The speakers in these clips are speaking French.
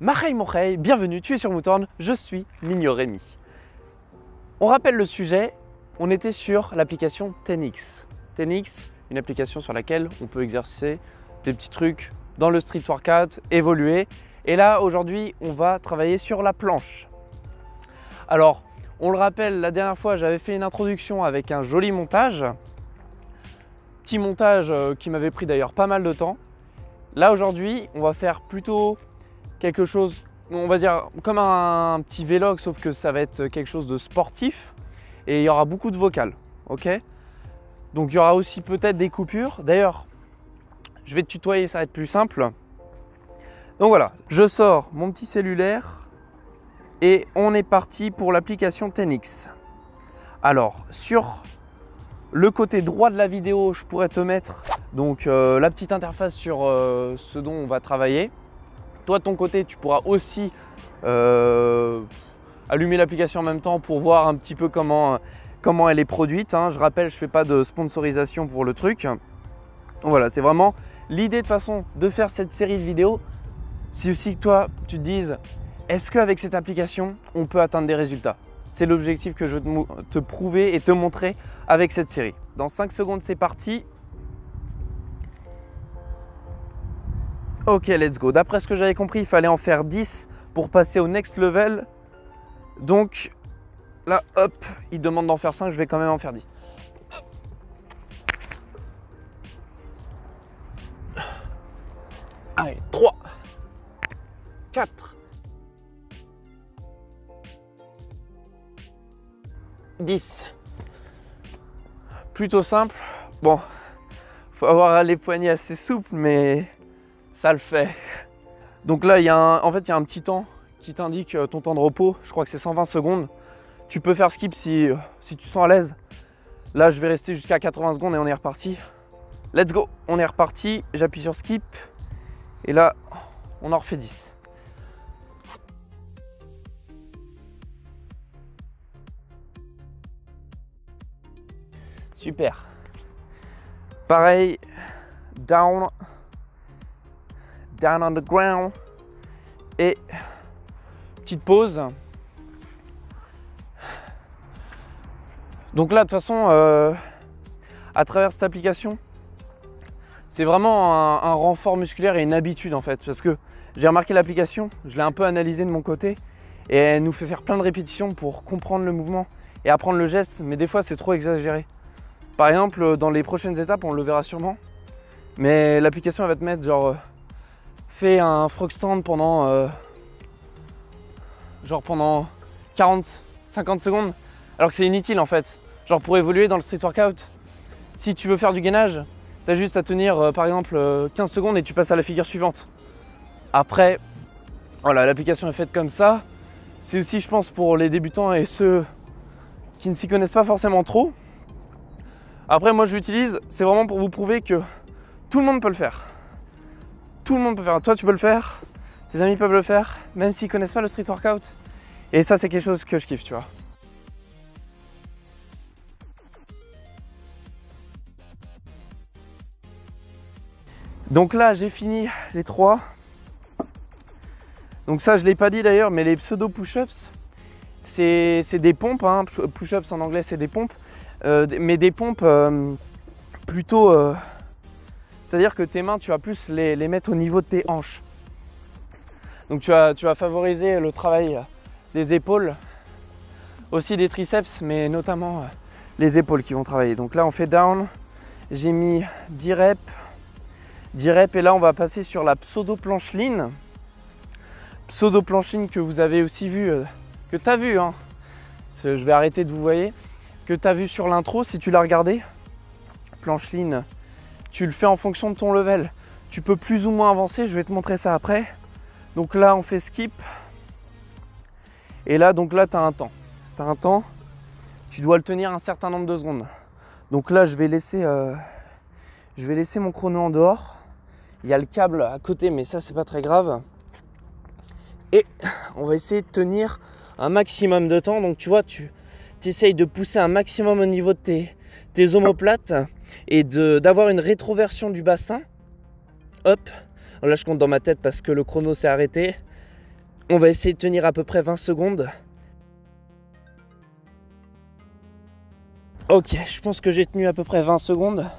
Mahey Mohey, bienvenue, tu es sur Moutorn, je suis Mignon Rémi. On rappelle le sujet, on était sur l'application Ten-X. Ten-X, une application sur laquelle on peut exercer des petits trucs dans le street workout, évoluer. Et là, aujourd'hui, on va travailler sur la planche. Alors, on le rappelle, la dernière fois, j'avais fait une introduction avec un joli montage. Petit montage qui m'avait pris d'ailleurs pas mal de temps. Là, aujourd'hui, on va faire plutôt quelque chose, on va dire, comme un petit vlog, sauf que ça va être quelque chose de sportif. Et il y aura beaucoup de vocales, ok? Donc, il y aura aussi peut-être des coupures. D'ailleurs, je vais te tutoyer, ça va être plus simple. Donc voilà, je sors mon petit cellulaire et on est parti pour l'application Ten-X. Alors, sur le côté droit de la vidéo, je pourrais te mettre donc la petite interface sur ce dont on va travailler. Toi, de ton côté, tu pourras aussi allumer l'application en même temps pour voir un petit peu comment elle est produite. Hein. Je rappelle, je ne fais pas de sponsorisation pour le truc. Donc voilà, c'est vraiment l'idée de façon de faire cette série de vidéos. C'est aussi que toi, tu te dises, est-ce qu'avec cette application, on peut atteindre des résultats? C'est l'objectif que je veux te prouver et te montrer avec cette série. Dans 5 secondes, c'est parti. Ok, let's go. D'après ce que j'avais compris, il fallait en faire 10 pour passer au next level. Donc là, hop, il demande d'en faire 5, je vais quand même en faire 10. Allez, 3, 4, 10. Plutôt simple. Bon, faut avoir les poignets assez souples, mais ça le fait. Donc là, en fait, il y a un petit temps qui t'indique ton temps de repos. Je crois que c'est 120 secondes. Tu peux faire skip si tu sens à l'aise. Là, je vais rester jusqu'à 80 secondes et on est reparti. Let's go, on est reparti. J'appuie sur skip. Et là, on en refait 10. Super. Pareil, down on the ground. Et petite pause. Donc là, de toute façon, à travers cette application, c'est vraiment un renfort musculaire et une habitude en fait. Parce que j'ai remarqué l'application, je l'ai un peu analysée de mon côté. Et elle nous fait faire plein de répétitions pour comprendre le mouvement et apprendre le geste. Mais des fois, c'est trop exagéré. Par exemple, dans les prochaines étapes, on le verra sûrement. Mais l'application, elle va te mettre genre... fais un frog stand pendant... pendant 40-50 secondes. Alors que c'est inutile en fait. Genre pour évoluer dans le street workout, si tu veux faire du gainage, tu as juste à tenir par exemple 15 secondes et tu passes à la figure suivante. Après, voilà, l'application est faite comme ça. C'est aussi, je pense, pour les débutants et ceux qui ne s'y connaissent pas forcément trop. Après, moi je l'utilise, c'est vraiment pour vous prouver que tout le monde peut le faire. Tout le monde peut le faire. Toi, tu peux le faire, tes amis peuvent le faire, même s'ils ne connaissent pas le street workout. Et ça, c'est quelque chose que je kiffe, tu vois. Donc là, j'ai fini les 3. Donc ça, je ne l'ai pas dit d'ailleurs, mais les pseudo push-ups, c'est des pompes. Hein. Push-ups en anglais, c'est des pompes. Mais des pompes plutôt... c'est-à-dire que tes mains, tu vas plus les mettre au niveau de tes hanches. Donc tu vas favoriser le travail des épaules, aussi des triceps, mais notamment les épaules qui vont travailler. Donc là, on fait down. J'ai mis 10 reps. 10 reps et là, on va passer sur la pseudo-planche-line. Pseudo-planche-line que vous avez aussi vu, que tu as vu. Hein. Je vais arrêter de vous voyer. Que tu as vu sur l'intro, si tu l'as regardé. Planche-line. Tu le fais en fonction de ton level. Tu peux plus ou moins avancer, je vais te montrer ça après. Donc là, on fait skip. Et là, tu as un temps. Tu as un temps, tu dois le tenir un certain nombre de secondes. Donc là, je vais laisser mon chrono en dehors. Il y a le câble à côté, mais ça, c'est pas très grave. Et on va essayer de tenir un maximum de temps. Donc tu vois, tu essayes de pousser un maximum au niveau de tes omoplates et d'avoir une rétroversion du bassin. Hop, là je compte dans ma tête parce que le chrono s'est arrêté. On va essayer de tenir à peu près 20 secondes. Ok, je pense que j'ai tenu à peu près 20 secondes.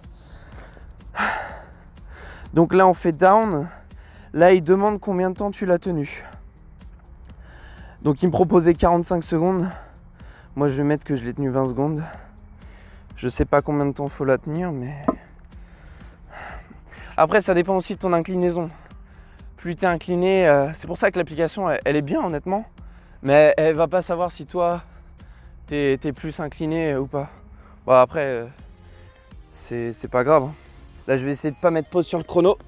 Donc là, on fait down. Là, il demande combien de temps tu l'as tenu. Donc il me proposait 45 secondes. Moi, je vais mettre que je l'ai tenu 20 secondes. Je sais pas combien de temps il faut la tenir, mais... Après, ça dépend aussi de ton inclinaison. Plus tu es incliné, c'est pour ça que l'application, elle est bien, honnêtement. Mais elle va pas savoir si toi, t'es plus incliné ou pas. Bon, après, c'est pas grave. Là, je vais essayer de pas mettre pause sur le chrono.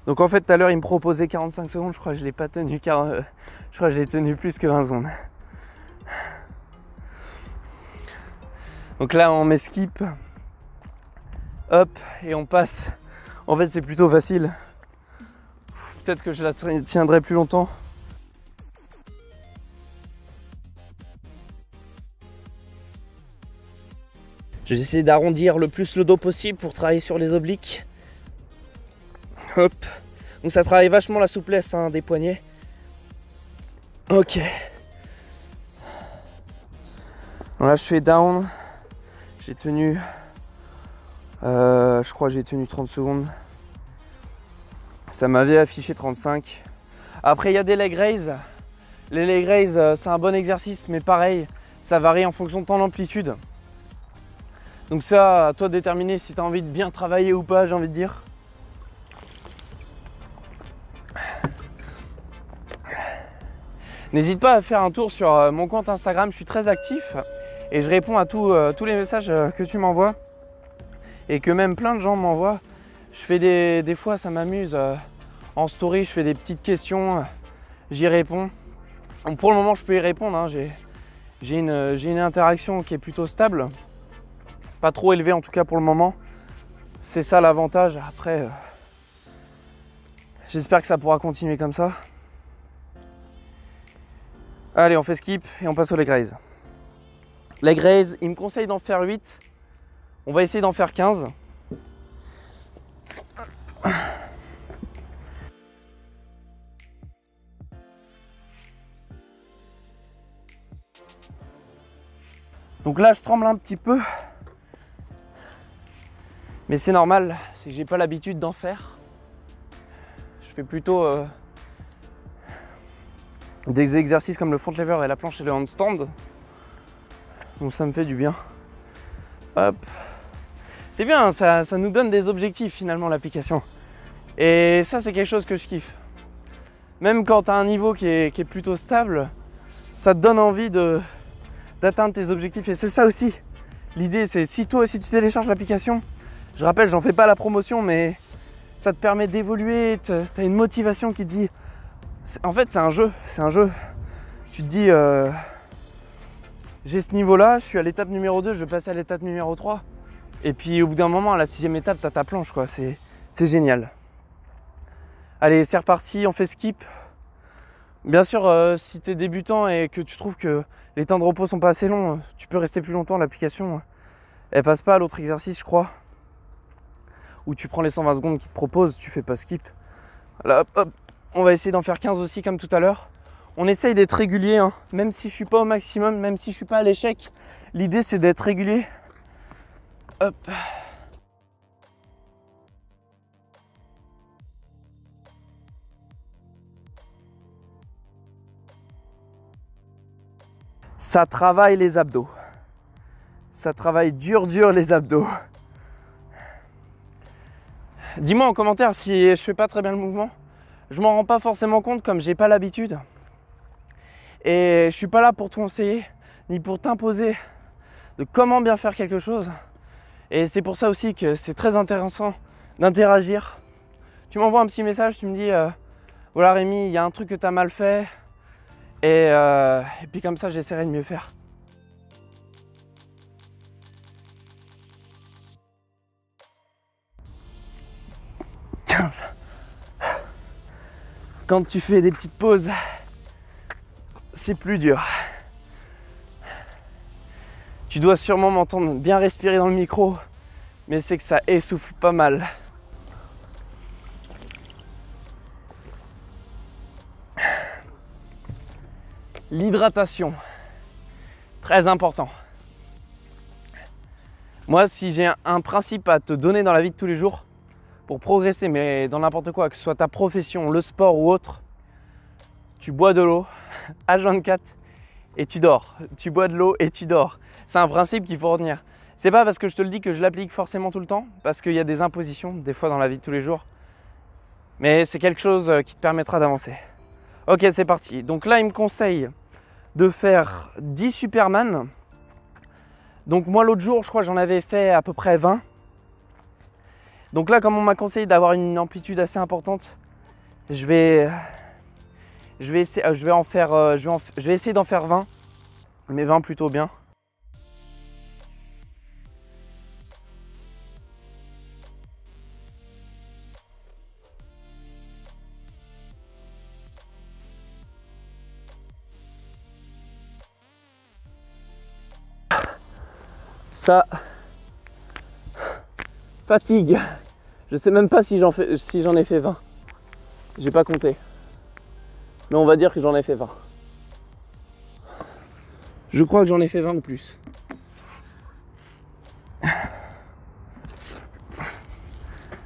Donc en fait, tout à l'heure, il me proposait 45 secondes. Je crois que je l'ai pas tenu, car je crois que je l'ai tenu plus que 20 secondes. Donc là, on met skip. Hop, et on passe. En fait, c'est plutôt facile. Peut-être que je la tiendrai plus longtemps. Je vais essayer d'arrondir le plus le dos possible pour travailler sur les obliques. Hop. Donc ça travaille vachement la souplesse hein, des poignets. Ok. Donc là, je fais down. J'ai tenu... je crois que j'ai tenu 30 secondes. Ça m'avait affiché 35. Après, il y a des leg raises. Les leg raises, c'est un bon exercice, mais pareil, ça varie en fonction de ton amplitude. Donc ça, à toi de déterminer si tu as envie de bien travailler ou pas, j'ai envie de dire. N'hésite pas à faire un tour sur mon compte Instagram, je suis très actif et je réponds à tous les messages que tu m'envoies et que même plein de gens m'envoient. Je fais des fois, ça m'amuse, en story, je fais des petites questions, j'y réponds. Donc pour le moment, je peux y répondre, hein. J'ai une interaction qui est plutôt stable, pas trop élevée en tout cas pour le moment. C'est ça l'avantage. Après, j'espère que ça pourra continuer comme ça. Allez, on fait skip et on passe au leg raise. Leg raise, il me conseille d'en faire 8. On va essayer d'en faire 15. Donc là, je tremble un petit peu. Mais c'est normal, c'est que j'ai pas l'habitude d'en faire. Je fais plutôt des exercices comme le front lever et la planche et le handstand. Donc ça me fait du bien. Hop. C'est bien, ça nous donne des objectifs finalement l'application. Et ça c'est quelque chose que je kiffe. Même quand tu as un niveau qui est plutôt stable, ça te donne envie d'atteindre tes objectifs. Et c'est ça aussi. L'idée c'est si toi aussi tu télécharges l'application, je rappelle, j'en fais pas la promotion, mais ça te permet d'évoluer, tu as une motivation qui te dit... En fait, c'est un jeu. Tu te dis, j'ai ce niveau-là, je suis à l'étape numéro 2, je vais passer à l'étape numéro 3. Et puis au bout d'un moment, à la 6e étape, tu as ta planche, quoi. C'est génial. Allez, c'est reparti, on fait skip. Bien sûr, si tu es débutant et que tu trouves que les temps de repos sont pas assez longs, tu peux rester plus longtemps. L'application, elle passe pas à l'autre exercice, je crois. Où tu prends les 120 secondes qu'ils te proposent, tu fais pas skip. Là, hop, hop. On va essayer d'en faire 15 aussi comme tout à l'heure. On essaye d'être régulier, hein. Même si je suis pas au maximum, même si je suis pas à l'échec. L'idée c'est d'être régulier. Hop. Ça travaille les abdos. Ça travaille dur les abdos. Dis-moi en commentaire si je fais pas très bien le mouvement. Je m'en rends pas forcément compte comme j'ai pas l'habitude. Et je suis pas là pour te conseiller, ni pour t'imposer de comment bien faire quelque chose. Et c'est pour ça aussi que c'est très intéressant d'interagir. Tu m'envoies un petit message, tu me dis voilà Rémi, il y a un truc que tu as mal fait. Et puis comme ça, j'essaierai de mieux faire. Quand tu fais des petites pauses, c'est plus dur. Tu dois sûrement m'entendre bien respirer dans le micro, mais c'est que ça essouffle pas mal. L'hydratation, très important. Moi, si j'ai un principe à te donner dans la vie de tous les jours, pour progresser, mais dans n'importe quoi, que ce soit ta profession, le sport ou autre, tu bois de l'eau, H24, et tu dors. Tu bois de l'eau et tu dors. C'est un principe qu'il faut retenir. C'est pas parce que je te le dis que je l'applique forcément tout le temps, parce qu'il y a des impositions, des fois dans la vie de tous les jours. Mais c'est quelque chose qui te permettra d'avancer. Ok, c'est parti. Donc là, il me conseille de faire 10 Superman. Donc moi, l'autre jour, je crois que j'en avais fait à peu près 20. Donc là, comme on m'a conseillé d'avoir une amplitude assez importante, je vais essayer d'en faire 20, mais 20 plutôt bien. Ça fatigue. Je sais même pas si j'en ai fait 20. J'ai pas compté. Mais on va dire que j'en ai fait 20. Je crois que j'en ai fait 20 ou plus.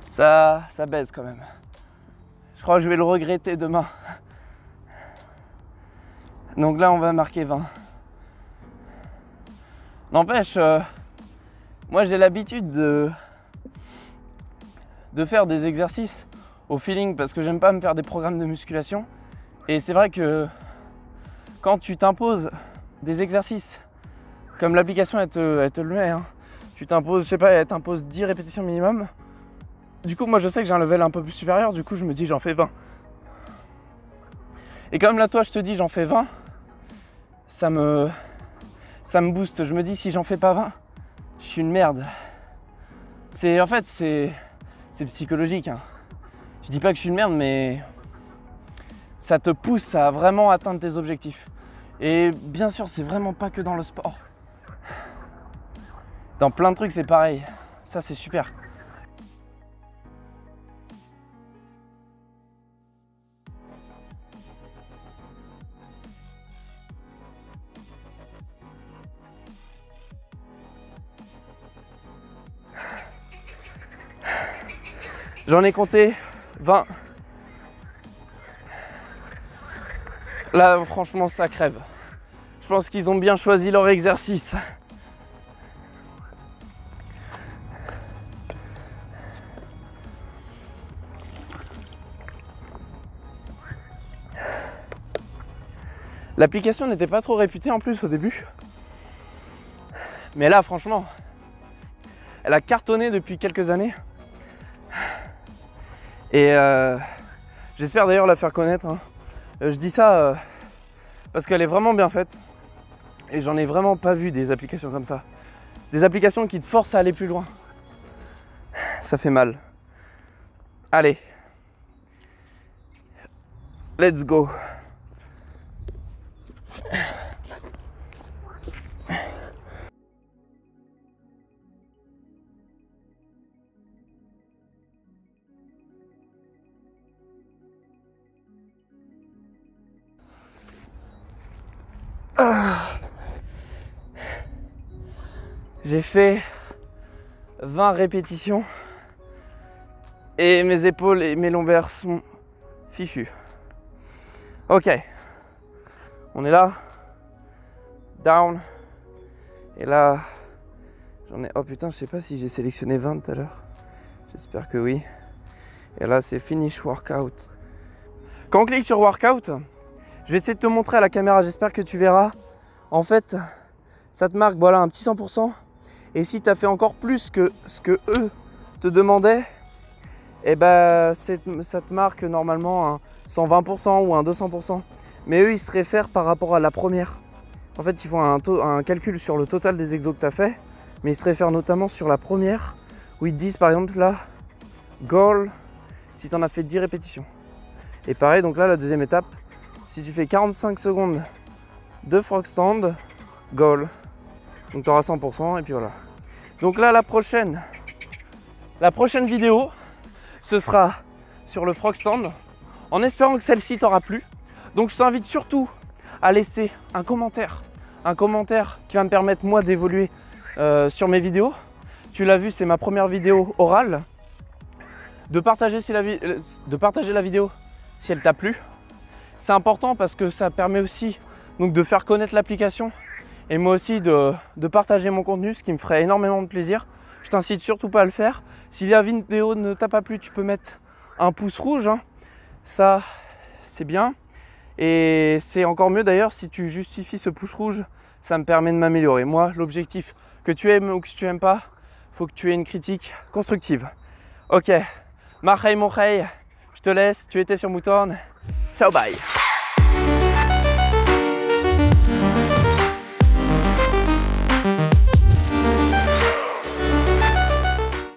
Ça baise quand même. Je crois que je vais le regretter demain. Donc là, on va marquer 20. N'empêche, moi j'ai l'habitude de faire des exercices au feeling parce que j'aime pas me faire des programmes de musculation. Et c'est vrai que quand tu t'imposes des exercices, comme l'application elle te le met, hein, tu t'imposes, je sais pas, elle t'impose 10 répétitions minimum. Du coup, moi je sais que j'ai un level un peu plus supérieur, du coup je me dis j'en fais 20. Et comme là, toi, je te dis j'en fais 20, ça me booste. Je me dis si j'en fais pas 20, je suis une merde. En fait, c'est psychologique. Hein. Je dis pas que je suis une merde, mais ça te pousse à vraiment atteindre tes objectifs. Et bien sûr, c'est vraiment pas que dans le sport. Dans plein de trucs, c'est pareil. Ça, c'est super. J'en ai compté 20. Là, franchement, ça crève. Je pense qu'ils ont bien choisi leur exercice. L'application n'était pas trop réputée en plus au début. Mais là, franchement, elle a cartonné depuis quelques années. Et j'espère d'ailleurs la faire connaître. Hein. Je dis ça parce qu'elle est vraiment bien faite. Et j'en ai vraiment pas vu des applications comme ça. Des applications qui te forcent à aller plus loin. Ça fait mal. Allez. Let's go. J'ai fait 20 répétitions et mes épaules et mes lombaires sont fichus. Ok, on est là, down, et là j'en ai, oh putain, je sais pas si j'ai sélectionné 20 tout à l'heure, j'espère que oui. Et là c'est finish workout. Quand on clique sur workout, je vais essayer de te montrer à la caméra, j'espère que tu verras. En fait, ça te marque voilà un petit 100%. Et si tu as fait encore plus que ce que eux te demandaient, eh ben, ça te marque normalement un 120% ou un 200%. Mais eux, ils se réfèrent par rapport à la première. En fait, ils font un calcul sur le total des exos que tu as fait, mais ils se réfèrent notamment sur la première, où ils te disent par exemple là, goal, si tu en as fait 10 répétitions. Et pareil, donc là, la deuxième étape, si tu fais 45 secondes de frog stand, goal. Donc tu auras 100% et puis voilà. Donc là, la prochaine vidéo, ce sera sur le frog stand, en espérant que celle-ci t'aura plu. Donc je t'invite surtout à laisser un commentaire qui va me permettre moi d'évoluer sur mes vidéos. Tu l'as vu, c'est ma première vidéo orale. De partager la vidéo si elle t'a plu. C'est important parce que ça permet aussi donc, de faire connaître l'application et moi aussi de partager mon contenu, ce qui me ferait énormément de plaisir. Je t'incite surtout pas à le faire. Si la vidéo ne t'a pas plu, tu peux mettre un pouce rouge, hein. Ça, c'est bien. Et c'est encore mieux d'ailleurs si tu justifies ce pouce rouge, ça me permet de m'améliorer. Moi, l'objectif, que tu aimes ou que tu aimes pas, faut que tu aies une critique constructive. Ok, Mahey mon hey, je te laisse, tu étais sur Mouton. Ciao, bye.